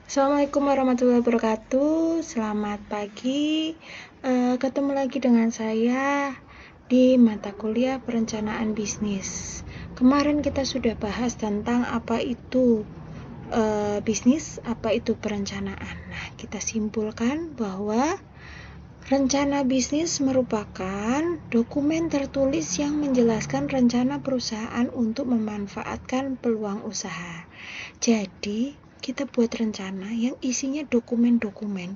Assalamualaikum warahmatullahi wabarakatuh. Selamat pagi. Ketemu lagi dengan saya di mata kuliah perencanaan bisnis. Kemarin kita sudah bahas tentang apa itu bisnis, apa itu perencanaan. Nah, kita simpulkan bahwa rencana bisnis merupakan dokumen tertulis yang menjelaskan rencana perusahaan untuk memanfaatkan peluang usaha. Jadi, kita buat rencana yang isinya dokumen-dokumen.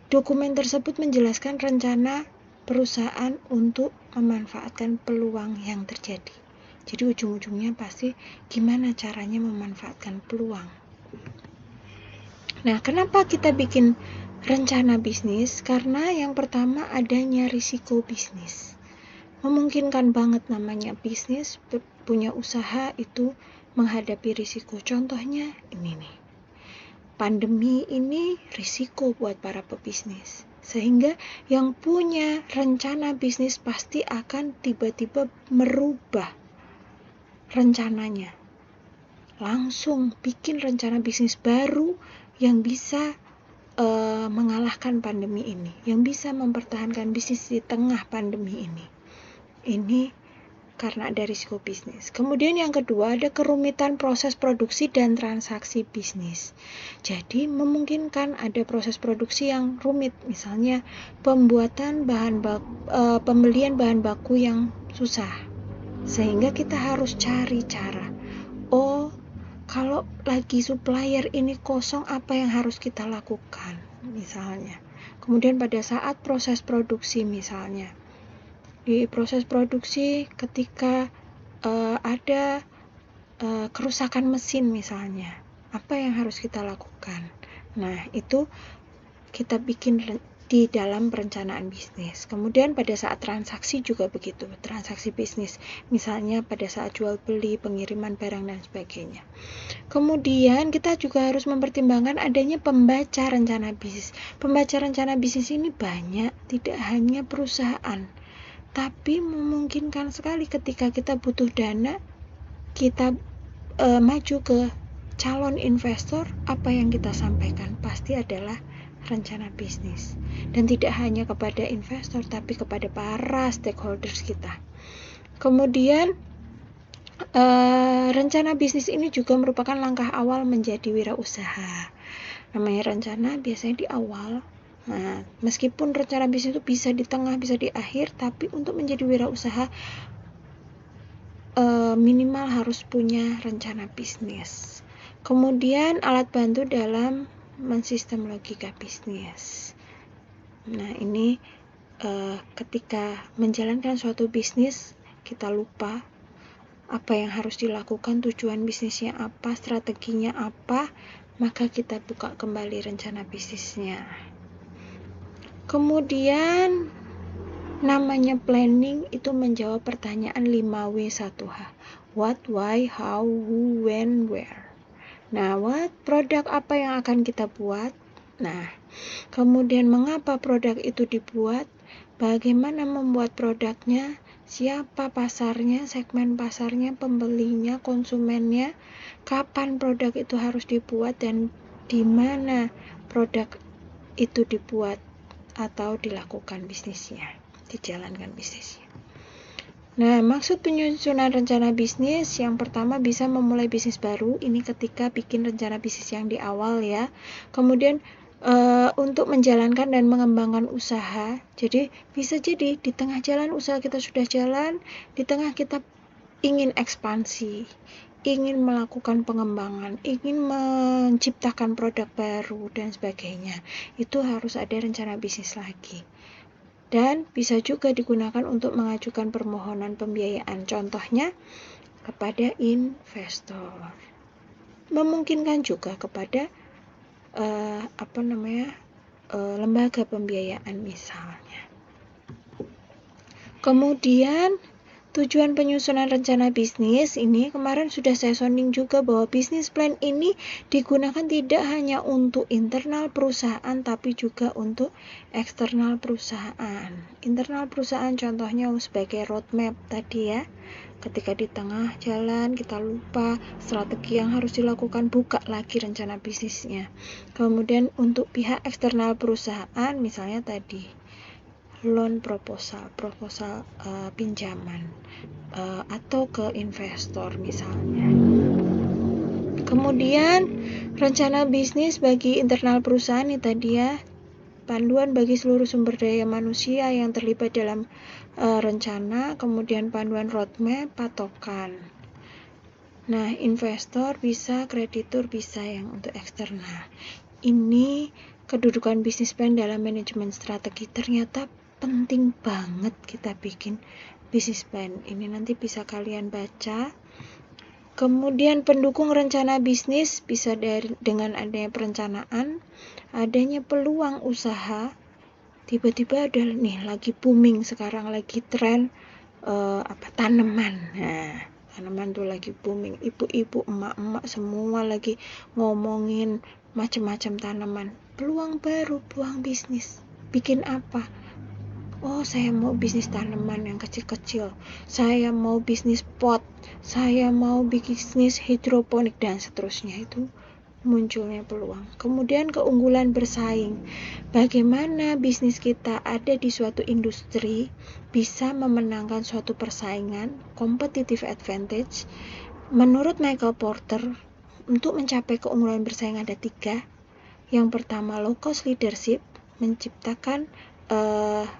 Dokumen tersebut menjelaskan rencana perusahaan untuk memanfaatkan peluang yang terjadi. Jadi ujung-ujungnya pasti gimana caranya memanfaatkan peluang. Nah, kenapa kita bikin rencana bisnis? Karena yang pertama adanya risiko bisnis. Memungkinkan banget namanya bisnis, punya usaha itu menghadapi risiko. Contohnya ini nih. Pandemi ini risiko buat para pebisnis. Sehingga yang punya rencana bisnis pasti akan tiba-tiba merubah rencananya. Langsung bikin rencana bisnis baru yang bisa mengalahkan pandemi ini, yang bisa mempertahankan bisnis di tengah pandemi ini. Ini karena ada risiko bisnis. Kemudian yang kedua, ada kerumitan proses produksi dan transaksi bisnis. Jadi memungkinkan ada proses produksi yang rumit, misalnya pembelian bahan baku yang susah. Sehingga kita harus cari cara. Oh, kalau lagi supplier ini kosong, apa yang harus kita lakukan? Misalnya. Kemudian pada saat proses produksi misalnya. Di proses produksi ketika ada kerusakan mesin misalnya, apa yang harus kita lakukan? Nah, itu kita bikin di dalam perencanaan bisnis. Kemudian pada saat transaksi juga begitu, transaksi bisnis, misalnya pada saat jual beli, pengiriman barang dan sebagainya. Kemudian kita juga harus mempertimbangkan adanya pembaca rencana bisnis. Pembaca rencana bisnis ini banyak, tidak hanya perusahaan. Tapi memungkinkan sekali ketika kita butuh dana, kita maju ke calon investor, apa yang kita sampaikan pasti adalah rencana bisnis. Dan tidak hanya kepada investor, tapi kepada para stakeholders kita. Kemudian, rencana bisnis ini juga merupakan langkah awal menjadi wirausaha. Namanya rencana biasanya di awal. Nah, meskipun rencana bisnis itu bisa di tengah, bisa di akhir, tapi untuk menjadi wirausaha minimal harus punya rencana bisnis. Kemudian alat bantu dalam mensistem logika bisnis. Nah, ini ketika menjalankan suatu bisnis kita lupa apa yang harus dilakukan, tujuan bisnisnya apa, strateginya apa, maka kita buka kembali rencana bisnisnya. Kemudian namanya planning itu menjawab pertanyaan 5W1H. What, why, how, who, when, where. Nah, what, produk apa yang akan kita buat? Nah, kemudian mengapa produk itu dibuat? Bagaimana membuat produknya? Siapa pasarnya, segmen pasarnya, pembelinya, konsumennya? Kapan produk itu harus dibuat dan di mana produk itu dibuat atau dilakukan bisnisnya, dijalankan bisnisnya. Nah, maksud penyusunan rencana bisnis yang pertama bisa memulai bisnis baru. Ini ketika bikin rencana bisnis yang di awal ya. Kemudian untuk menjalankan dan mengembangkan usaha. Jadi bisa jadi di tengah jalan usaha kita sudah jalan, di tengah kita ingin ekspansi, ingin melakukan pengembangan, ingin menciptakan produk baru dan sebagainya. Itu harus ada rencana bisnis lagi. Dan bisa juga digunakan untuk mengajukan permohonan pembiayaan, contohnya kepada investor. Memungkinkan juga kepada lembaga pembiayaan misalnya. Kemudian Tujuan penyusunan rencana bisnis ini kemarin sudah saya sounding juga bahwa bisnis plan ini digunakan tidak hanya untuk internal perusahaan tapi juga untuk eksternal perusahaan. Internal perusahaan contohnya sebagai roadmap tadi ya. Ketika di tengah jalan kita lupa strategi yang harus dilakukan, buka lagi rencana bisnisnya. Kemudian untuk pihak eksternal perusahaan misalnya tadi loan proposal pinjaman atau ke investor misalnya. Kemudian rencana bisnis bagi internal perusahaan ini tadi ya, panduan bagi seluruh sumber daya manusia yang terlibat dalam rencana, kemudian panduan roadmap, patokan. Nah, investor bisa, kreditur bisa yang untuk eksternal. Ini kedudukan bisnis plan dalam manajemen strategi. Ternyata penting banget kita bikin bisnis plan. Ini nanti bisa kalian baca. Kemudian pendukung rencana bisnis bisa dengan adanya perencanaan, adanya peluang usaha. Tiba-tiba ada nih lagi booming sekarang, lagi tren tanaman. Nah, tanaman tuh lagi booming. Ibu-ibu, emak-emak semua lagi ngomongin macam-macam tanaman. Peluang baru, peluang bisnis. Bikin apa? Oh, saya mau bisnis tanaman yang kecil-kecil. Saya mau bisnis pot. Saya mau bisnis hidroponik dan seterusnya. Itu munculnya peluang. Kemudian keunggulan bersaing. Bagaimana bisnis kita ada di suatu industri bisa memenangkan suatu persaingan, competitive advantage. Menurut Michael Porter, untuk mencapai keunggulan bersaing ada 3. Yang pertama, low cost leadership, menciptakan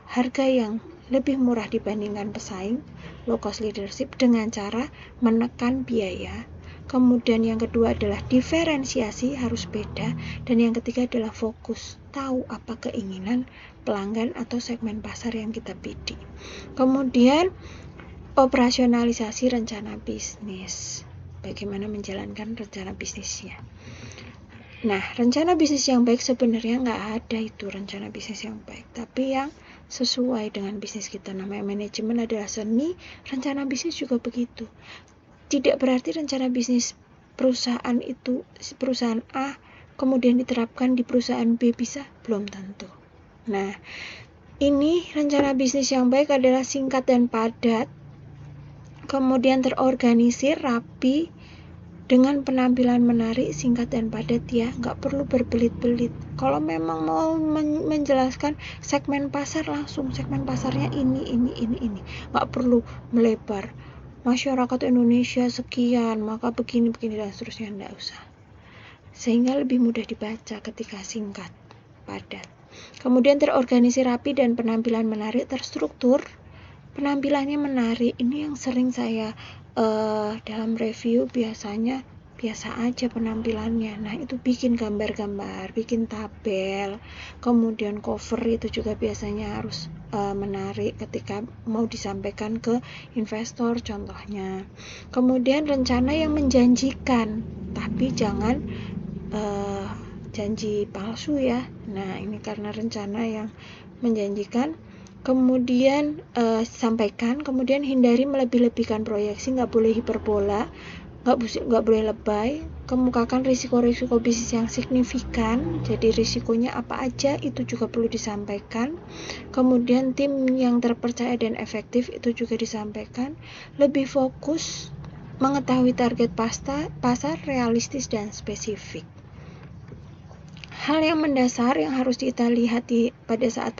harga yang lebih murah dibandingkan pesaing, low cost leadership dengan cara menekan biaya. Kemudian yang kedua adalah diferensiasi, harus beda. Dan yang ketiga adalah fokus, tahu apa keinginan pelanggan atau segmen pasar yang kita bidik. Kemudian operasionalisasi rencana bisnis, bagaimana menjalankan rencana bisnisnya. Nah, rencana bisnis yang baik sebenarnya nggak ada itu rencana bisnis yang baik, tapi yang sesuai dengan bisnis kita. Namanya manajemen adalah seni, rencana bisnis juga begitu. Tidak berarti rencana bisnis perusahaan itu perusahaan A kemudian diterapkan di perusahaan B bisa, belum tentu. Nah, ini rencana bisnis yang baik adalah singkat dan padat, kemudian terorganisir, rapi, dengan penampilan menarik, singkat dan padat ya, nggak perlu berbelit-belit. Kalau memang mau menjelaskan segmen pasar, langsung segmen pasarnya ini, nggak perlu melebar. Masyarakat Indonesia sekian, maka begini dan seterusnya, enggak usah. Sehingga lebih mudah dibaca ketika singkat, padat. Kemudian terorganisir rapi dan penampilan menarik, terstruktur. Penampilannya menarik, ini yang sering saya dalam review biasanya biasa aja penampilannya. Nah, itu bikin gambar-gambar, bikin tabel, kemudian cover itu juga biasanya harus menarik ketika mau disampaikan ke investor contohnya. Kemudian rencana yang menjanjikan, tapi jangan janji palsu ya. Nah, ini karena rencana yang menjanjikan. Kemudian sampaikan, kemudian hindari melebih-lebihkan proyeksi, nggak boleh hiperbola, nggak boleh lebay. Kemukakan risiko-risiko bisnis yang signifikan, jadi risikonya apa aja itu juga perlu disampaikan. Kemudian tim yang terpercaya dan efektif itu juga disampaikan. Lebih fokus mengetahui target pasar realistis dan spesifik. Hal yang mendasar yang harus kita lihat pada saat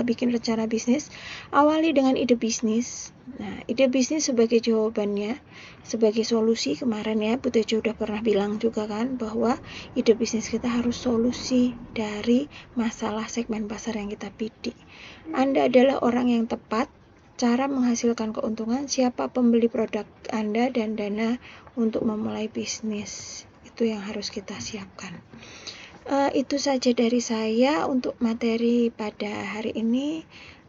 bikin rencana bisnis, awali dengan ide bisnis. Nah, ide bisnis sebagai jawabannya, sebagai solusi. Kemarin ya, Bu Tejo udah pernah bilang juga kan, bahwa ide bisnis kita harus solusi dari masalah segmen pasar yang kita bidik. Anda adalah orang yang tepat, cara menghasilkan keuntungan, siapa pembeli produk Anda, dan dana untuk memulai bisnis. Itu yang harus kita siapkan. Itu saja dari saya untuk materi pada hari ini.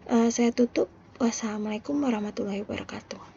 Saya tutup. Wassalamualaikum warahmatullahi wabarakatuh.